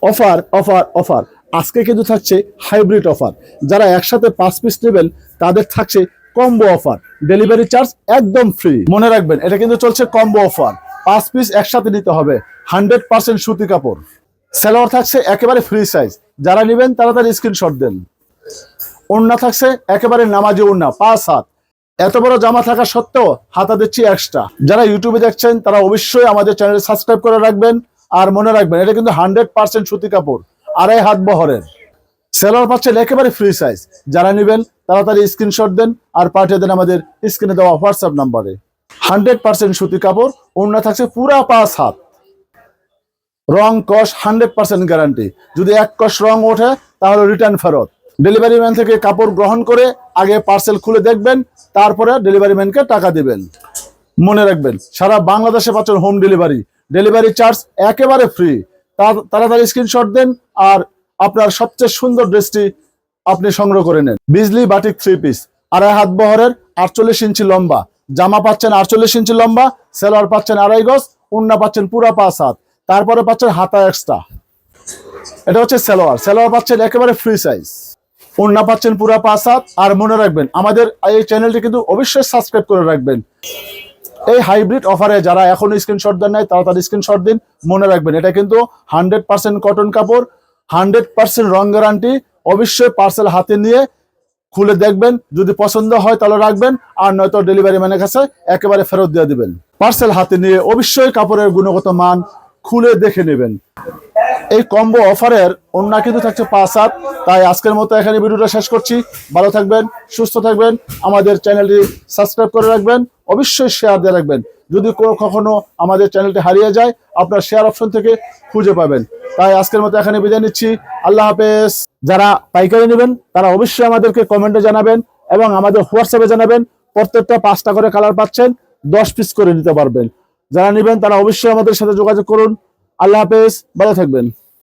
Offer offer offer আজকে কিন্তু থাকছে হাইব্রিড অফার। যারা একসাথে 5 পিস নেবেন তাদের থাকছে কম্বো অফার, ডেলিভারি চার্জ একদম ফ্রি। মনে রাখবেন এটা কিন্তু চলছে কম্বো অফার, 5 পিস একসাথে নিতে হবে। 100% সুতি কাপড়, সালোয়ার থাকছে একেবারে ফ্রি সাইজ। যারা নেবেন তাড়াতাড়ি স্ক্রিনশট দেন। ওড়না থাকছে একেবারে নামাজি ওড়না, 5 হাত। এত বড় জামা থাকা সত্ত্বেও হাতা দিচ্ছি এক্সট্রা। যারা ইউটিউবে দেখছেন তারা অবশ্যই আমাদের চ্যানেল সাবস্ক্রাইব করে রাখবেন। আর মনে রাখবেন এটা কিন্তু 100% সুতি কাপড়, 2.5 হাত বহরের। সেলার পাচ্ছেন একেবারে ফ্রি সাইজ। যারা নেবেন তাড়াতাড়ি স্ক্রিনশট দেন আর পাঠিয়ে দেন আমাদের স্ক্রিনে দেওয়া হোয়াটসঅ্যাপ নাম্বারে। 100% সুতি কাপড়, ওড়না থাকছে পুরা 5 হাত। রং কস 100% গ্যারান্টি। যদি এক কস রং ওঠে তাহলে রিটার্ন ফেরত। ডেলিভারি ম্যান থেকে কাপড় গ্রহণ করে আগে পার্সেল খুলে দেখবেন, তারপরে ডেলিভারি ম্যানকে টাকা দিবেন। মনে রাখবেন সারা বাংলাদেশে পাচ্ছেন হোম ডেলিভারি, ডেলিভারি চার্জ একেবারে ফ্রি। তাড়াতাড়ি স্ক্রিনশট দেন আর আপনার সবচেয়ে সুন্দর ড্রেসটি আপনি সংগ্রহ করে নেন। বিজলি বাটিক 3 পিস, 2.5 হাত বহরের, 48 ইঞ্চি লম্বা। জামা পাচ্ছেন 48 ইঞ্চি লম্বা, সেলোয়ার পাচ্ছেন 2.5 গজ, ওড়না পাচ্ছেন পুরা 5 হাত। তারপরে পাচ্ছেন হাতা এক্সট্রা। এটা হচ্ছে সেলোয়ার, সেলোয়ার পাচ্ছেন একেবারে ফ্রি সাইজ। ওড়না পাচ্ছেন পুরা 5 হাত। আর মনে রাখবেন আমাদের এই চ্যানেলটি কিন্তু অবশ্যই সাবস্ক্রাইব করে রাখবেন। এই হাইব্রিড অফারে যারা এখনো স্ক্রিনশট দেন নাই তাড়াতাড়ি স্ক্রিনশট দিন। মনে রাখবেন এটা কিন্তু 100% কটন কাপড়, 100% রং গ্যারান্টি। অবশ্যই পার্সেল হাতে নিয়ে খুলে দেখবেন, যদি পছন্দ হয় তাহলে রাখবেন, আর নয়তো ডেলিভারি ম্যানের কাছে একেবারে ফেরত দিয়ে দিবেন। পার্সেল হাতে নিয়ে অবশ্যই কাপড়ের গুণগত মান খুলে দেখে নেবেন। এই কম্বো অফারের ওড়না কিন্তু থাকছে 5 হাত। তাই আজকের মতো এখানে ভিডিওটা শেষ করছি। ভালো থাকবেন, সুস্থ থাকবেন, আমাদের চ্যানেলটি সাবস্ক্রাইব করে রাখবেন, অবশ্যই শেয়ার দিয়ে রাখবেন। যদি কখনো আমাদের চ্যানেলটি হারিয়ে যায় আপনার শেয়ার অপশন থেকে খুঁজে পাবেন। তাই আজকের মতো এখানে বিদায় নিচ্ছি, আল্লাহ হাফেজ। যারা পাইকারি নেবেন তারা অবশ্যই আমাদেরকে কমেন্টে জানাবেন এবং আমাদের হোয়াটসঅ্যাপে জানাবেন। প্রত্যেকটা 5টা করে কালার পাচ্ছেন, 10 পিস করে নিতে পারবেন। যারা নেবেন তারা অবশ্যই আমাদের সাথে যোগাযোগ করুন। আল্লাহ হাফেজ, ভালো থাকবেন।